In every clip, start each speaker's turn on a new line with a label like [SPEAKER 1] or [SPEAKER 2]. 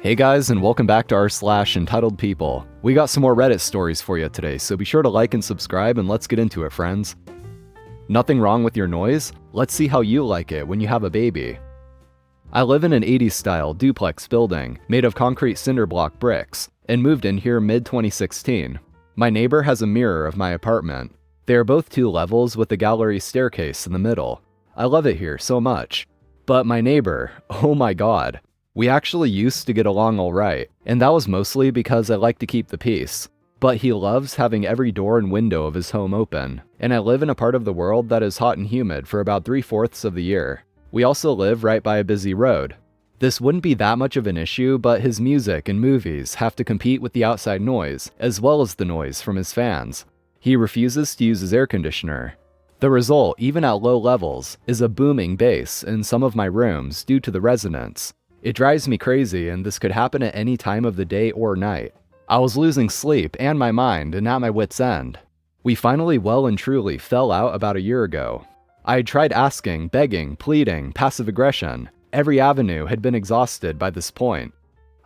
[SPEAKER 1] Hey guys, and welcome back to r/EntitledPeople. We got some more Reddit stories for you today, so be sure to like and subscribe and let's get into it, friends. Nothing wrong with your noise? Let's see how you like it when you have a baby. I live in an 80s style duplex building made of concrete cinder block bricks and moved in here mid-2016. My neighbor has a mirror of my apartment. They are both 2 levels with a gallery staircase in the middle. I love it here so much. But my neighbor, oh my god. We actually used to get along alright, and that was mostly because I like to keep the peace. But he loves having every door and window of his home open, and I live in a part of the world that is hot and humid for about 3/4 of the year. We also live right by a busy road. This wouldn't be that much of an issue, but his music and movies have to compete with the outside noise, as well as the noise from his fans. He refuses to use his air conditioner. The result, even at low levels, is a booming bass in some of my rooms due to the resonance. It drives me crazy, and this could happen at any time of the day or night. I was losing sleep and my mind and at my wit's end. We finally well and truly fell out about a year ago. I had tried asking, begging, pleading, passive aggression. Every avenue had been exhausted by this point.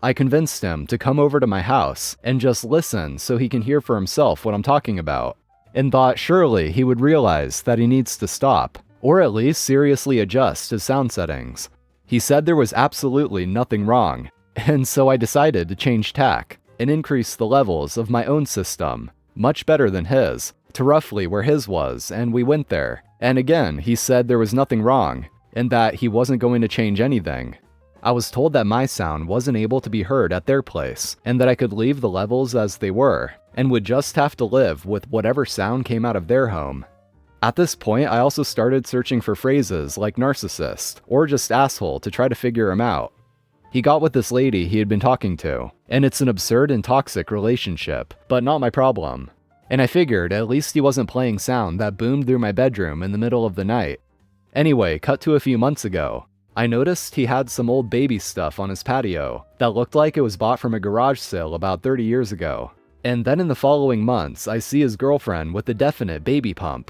[SPEAKER 1] I convinced him to come over to my house and just listen so he can hear for himself what I'm talking about, and thought surely he would realize that he needs to stop, or at least seriously adjust his sound settings. He said there was absolutely nothing wrong, and so I decided to change tack and increase the levels of my own system, much better than his, to roughly where his was, and we went there. And again, he said there was nothing wrong, and that he wasn't going to change anything. I was told that my sound wasn't able to be heard at their place, and that I could leave the levels as they were, and would just have to live with whatever sound came out of their home. At this point, I also started searching for phrases like narcissist or just asshole to try to figure him out. He got with this lady he had been talking to, and it's an absurd and toxic relationship, but not my problem. And I figured at least he wasn't playing sound that boomed through my bedroom in the middle of the night. Anyway, cut to a few months ago. I noticed he had some old baby stuff on his patio that looked like it was bought from a garage sale about 30 years ago. And then in the following months, I see his girlfriend with a definite baby pump.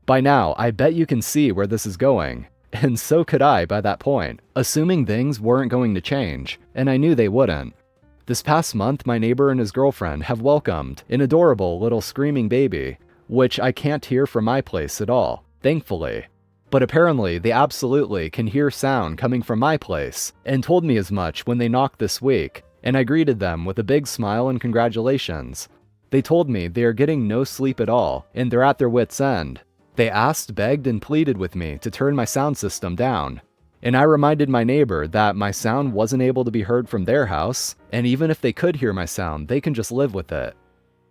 [SPEAKER 1] By now, I bet you can see where this is going, and so could I by that point, assuming things weren't going to change, and I knew they wouldn't. This past month, my neighbor and his girlfriend have welcomed an adorable little screaming baby, which I can't hear from my place at all, thankfully. But apparently, they absolutely can hear sound coming from my place, and told me as much when they knocked this week, and I greeted them with a big smile and congratulations. They told me they are getting no sleep at all, and they're at their wits' end. They asked, begged, and pleaded with me to turn my sound system down. And I reminded my neighbor that my sound wasn't able to be heard from their house, and even if they could hear my sound, they can just live with it.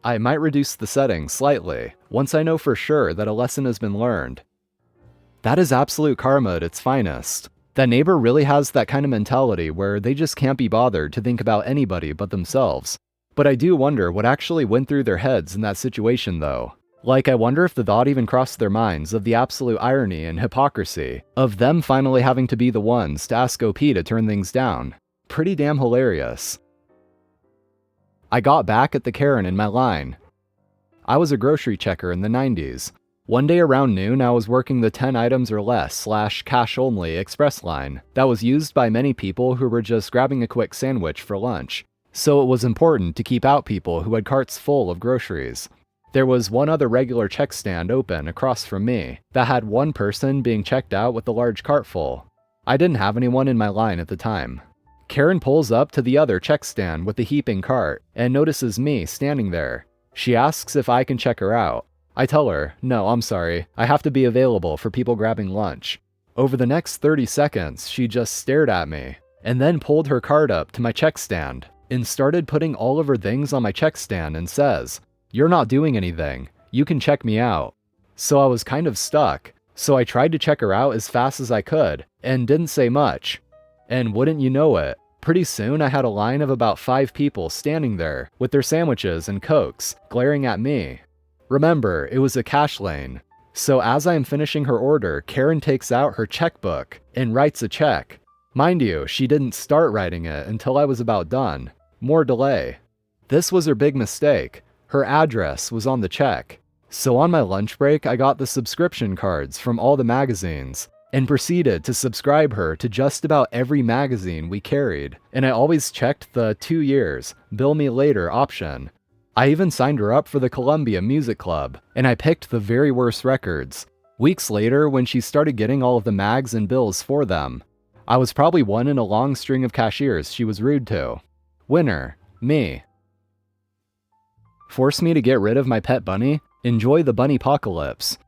[SPEAKER 1] I might reduce the settings slightly, once I know for sure that a lesson has been learned. That is absolute karma at its finest. That neighbor really has that kind of mentality where they just can't be bothered to think about anybody but themselves. But I do wonder what actually went through their heads in that situation though. Like, I wonder if the thought even crossed their minds of the absolute irony and hypocrisy of them finally having to be the ones to ask OP to turn things down. Pretty damn hilarious. I got back at the Karen in my line. I was a grocery checker in the 90s. One day around noon, I was working the 10 items or less / cash only express line that was used by many people who were just grabbing a quick sandwich for lunch. So it was important to keep out people who had carts full of groceries. There was one other regular check stand open across from me that had one person being checked out with a large cart full. I didn't have anyone in my line at the time. Karen pulls up to the other check stand with the heaping cart and notices me standing there. She asks if I can check her out. I tell her, no, I'm sorry, I have to be available for people grabbing lunch. Over the next 30 seconds, she just stared at me, and then pulled her cart up to my check stand and started putting all of her things on my check stand and says, "You're not doing anything. You can check me out." So I was kind of stuck, so I tried to check her out as fast as I could, and didn't say much. And wouldn't you know it, pretty soon I had a line of about 5 people standing there with their sandwiches and Cokes, glaring at me. Remember, it was a cash lane. So as I am finishing her order, Karen takes out her checkbook and writes a check. Mind you, she didn't start writing it until I was about done. More delay. This was her big mistake. Her address was on the check. So on my lunch break, I got the subscription cards from all the magazines. and proceeded to subscribe her to just about every magazine we carried, and I always checked the 2 years, bill me later option. I even signed her up for the Columbia Music Club, and I picked the very worst records. Weeks later, when she started getting all of the mags and bills for them, I was probably one in a long string of cashiers she was rude to. Winner, me. Force me to get rid of my pet bunny? Enjoy the bunnypocalypse.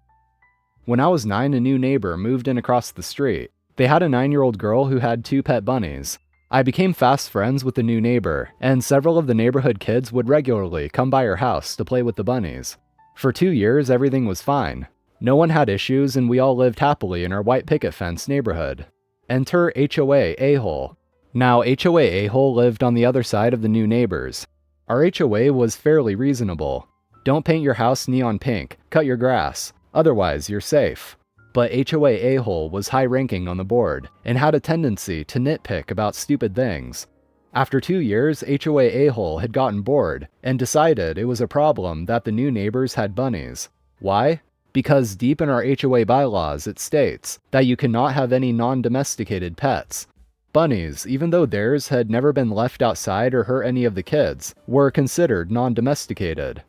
[SPEAKER 1] When I was 9, a new neighbor moved in across the street. They had a 9-year-old girl who had 2 pet bunnies. I became fast friends with the new neighbor, and several of the neighborhood kids would regularly come by her house to play with the bunnies. For 2 years, everything was fine. No one had issues, and we all lived happily in our white picket fence neighborhood. Enter HOA A-hole. Now, HOA A-hole lived on the other side of the new neighbors. Our HOA was fairly reasonable. Don't paint your house neon pink, cut your grass, otherwise you're safe. But HOA A-hole was high-ranking on the board, and had a tendency to nitpick about stupid things. After 2 years, HOA A-hole had gotten bored, and decided it was a problem that the new neighbors had bunnies. Why? Because deep in our HOA bylaws it states that you cannot have any non-domesticated pets. Bunnies, even though theirs had never been left outside or hurt any of the kids, were considered non-domesticated.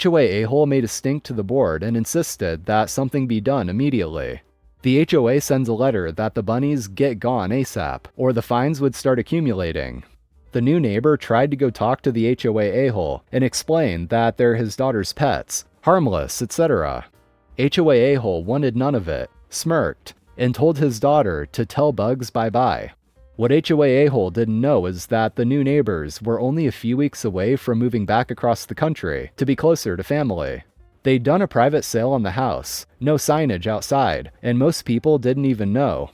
[SPEAKER 1] HOA A-hole made a stink to the board and insisted that something be done immediately. The HOA sends a letter that the bunnies get gone ASAP, or the fines would start accumulating. The new neighbor tried to go talk to the HOA A-hole and explain that they're his daughter's pets, harmless, etc. HOA A-hole wanted none of it, smirked, and told his daughter to tell bugs bye-bye. What HOA A-hole didn't know is that the new neighbors were only a few weeks away from moving back across the country to be closer to family. They'd done a private sale on the house, no signage outside, and most people didn't even know.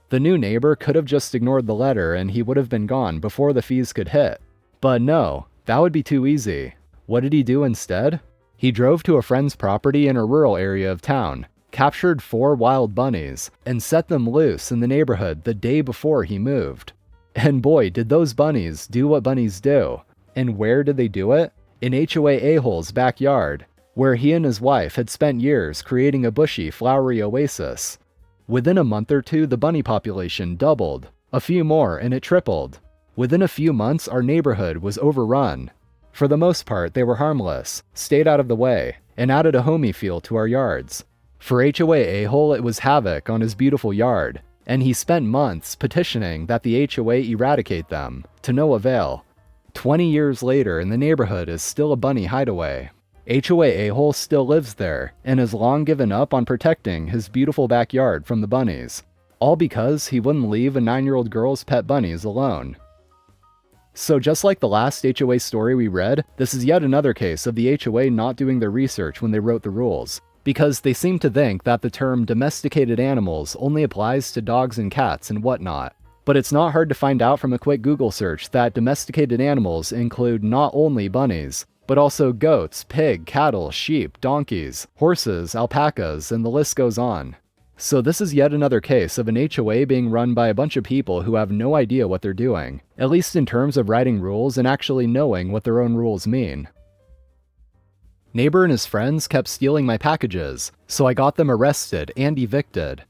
[SPEAKER 1] The new neighbor could have just ignored the letter and he would have been gone before the fees could hit. But no, that would be too easy. What did he do instead? He drove to a friend's property in a rural area of town, captured 4 wild bunnies, and set them loose in the neighborhood the day before he moved. And boy, did those bunnies do what bunnies do. And where did they do it? In HOA A-hole's backyard, where he and his wife had spent years creating a bushy, flowery oasis. Within a month or two, the bunny population doubled, a few more, and it tripled. Within a few months, our neighborhood was overrun. For the most part, they were harmless, stayed out of the way, and added a homey feel to our yards. For HOA A-hole, it was havoc on his beautiful yard, and he spent months petitioning that the HOA eradicate them, to no avail. 20 years later, and the neighborhood is still a bunny hideaway. HOA A-hole still lives there, and has long given up on protecting his beautiful backyard from the bunnies, all because he wouldn't leave a 9-year-old girl's pet bunnies alone. So just like the last HOA story we read, this is yet another case of the HOA not doing their research when they wrote the rules, because they seem to think that the term domesticated animals only applies to dogs and cats and whatnot. But it's not hard to find out from a quick Google search that domesticated animals include not only bunnies, but also goats, pig, cattle, sheep, donkeys, horses, alpacas, and the list goes on. So this is yet another case of an HOA being run by a bunch of people who have no idea what they're doing, at least in terms of writing rules and actually knowing what their own rules mean. Neighbor and his friends kept stealing my packages, so I got them arrested and evicted.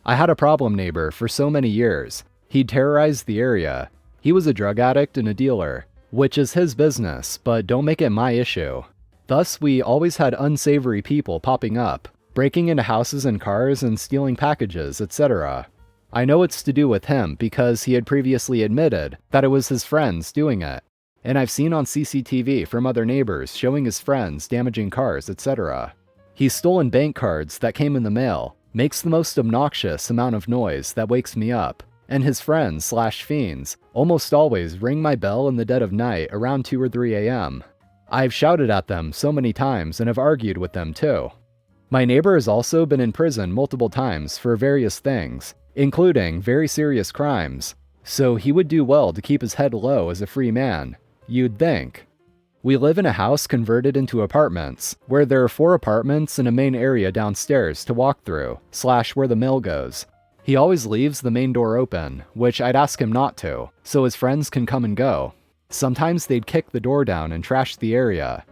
[SPEAKER 1] I had a problem neighbor for so many years. He'd terrorized the area. He was a drug addict and a dealer, which is his business, but don't make it my issue. Thus, we always had unsavory people popping up, breaking into houses and cars and stealing packages, etc. I know it's to do with him because he had previously admitted that it was his friends doing it, and I've seen on CCTV from other neighbors showing his friends damaging cars, etc. He's stolen bank cards that came in the mail, makes the most obnoxious amount of noise that wakes me up, and his friends/fiends almost always ring my bell in the dead of night around 2 or 3 a.m. I've shouted at them so many times and have argued with them too. My neighbor has also been in prison multiple times for various things, including very serious crimes, so he would do well to keep his head low as a free man, you'd think. We live in a house converted into apartments, where there are 4 apartments and a main area downstairs to walk through, / where the mail goes. He always leaves the main door open, which I'd ask him not to, so his friends can come and go. Sometimes they'd kick the door down and trash the area.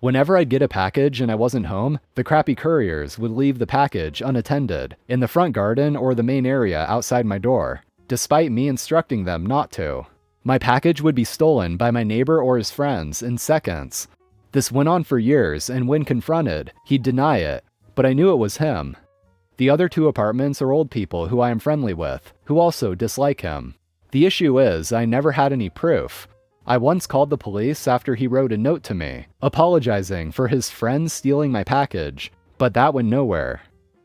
[SPEAKER 1] Whenever I'd get a package and I wasn't home, the crappy couriers would leave the package unattended in the front garden or the main area outside my door, despite me instructing them not to. My package would be stolen by my neighbor or his friends in seconds. This went on for years, and when confronted, he'd deny it, but I knew it was him. The other 2 apartments are old people who I am friendly with, who also dislike him. The issue is, I never had any proof. I once called the police after he wrote a note to me, apologizing for his friend stealing my package, but that went nowhere.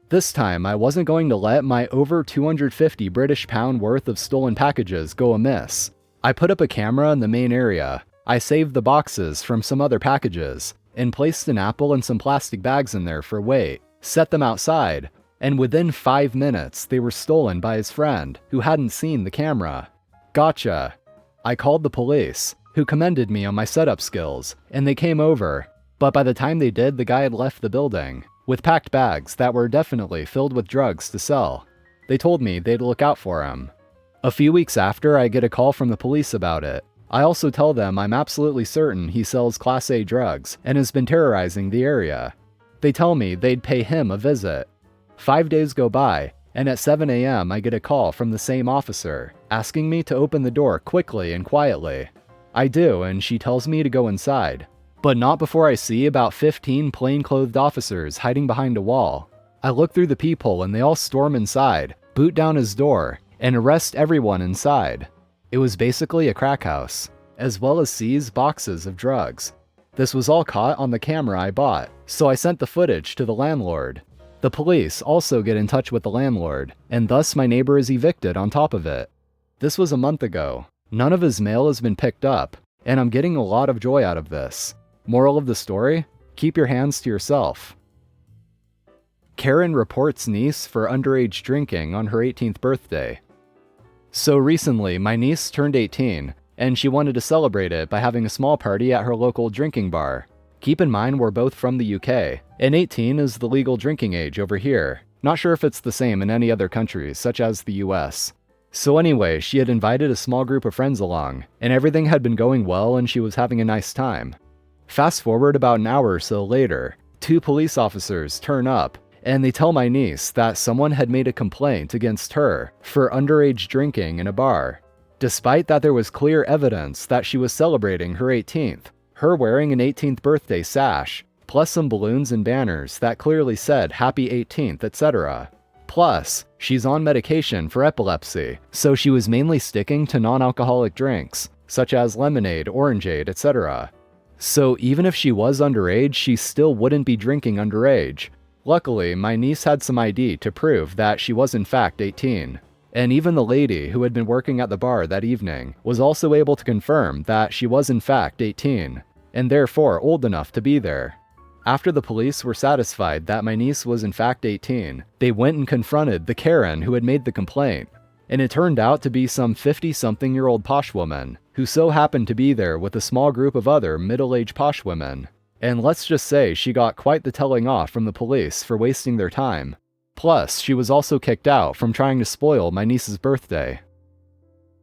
[SPEAKER 1] This time, I wasn't going to let my over 250 British pound worth of stolen packages go amiss. I put up a camera in the main area. I saved the boxes from some other packages, and placed an apple and some plastic bags in there for weight, set them outside, and within 5 minutes, they were stolen by his friend, who hadn't seen the camera. Gotcha. I called the police, who commended me on my setup skills, and they came over, but by the time they did, the guy had left the building, with packed bags that were definitely filled with drugs to sell. They told me they'd look out for him. A few weeks after, I get a call from the police about it. I also tell them I'm absolutely certain he sells Class A drugs and has been terrorizing the area. They tell me they'd pay him a visit. 5 days go by, and at 7 a.m. I get a call from the same officer, asking me to open the door quickly and quietly. I do, and she tells me to go inside, but not before I see about 15 plainclothed officers hiding behind a wall. I look through the peephole and they all storm inside, boot down his door, and arrest everyone inside. It was basically a crack house, as well as seize boxes of drugs. This was all caught on the camera I bought, so I sent the footage to the landlord. The police also get in touch with the landlord, and thus my neighbor is evicted on top of it. This was a month ago. None of his mail has been picked up, and I'm getting a lot of joy out of this. Moral of the story? Keep your hands to yourself. Karen reports niece for underage drinking on her 18th birthday. So recently, my niece turned 18, and she wanted to celebrate it by having a small party at her local drinking bar. Keep in mind we're both from the UK, and 18 is the legal drinking age over here. Not sure if it's the same in any other countries, such as the US. So anyway, she had invited a small group of friends along, and everything had been going well and she was having a nice time. Fast forward about an hour or so later, 2 police officers turn up, and they tell my niece that someone had made a complaint against her for underage drinking in a bar, despite that there was clear evidence that she was celebrating her 18th, her wearing an 18th birthday sash, plus some balloons and banners that clearly said Happy 18th, etc. Plus, she's on medication for epilepsy, so she was mainly sticking to non-alcoholic drinks, such as lemonade, orangeade, etc. So even if she was underage, she still wouldn't be drinking underage. Luckily, my niece had some ID to prove that she was in fact 18. And even the lady who had been working at the bar that evening was also able to confirm that she was in fact 18, and therefore old enough to be there. After the police were satisfied that my niece was in fact 18, they went and confronted the Karen who had made the complaint, and it turned out to be some 50-something-year-old posh woman, who so happened to be there with a small group of other middle-aged posh women. And let's just say she got quite the telling off from the police for wasting their time. Plus, she was also kicked out from trying to spoil my niece's birthday.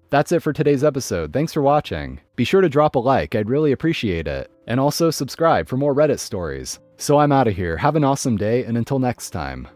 [SPEAKER 1] That's it for today's episode. Thanks for watching. Be sure to drop a like, I'd really appreciate it. And also subscribe for more Reddit stories. So I'm out of here. Have an awesome day, and until next time.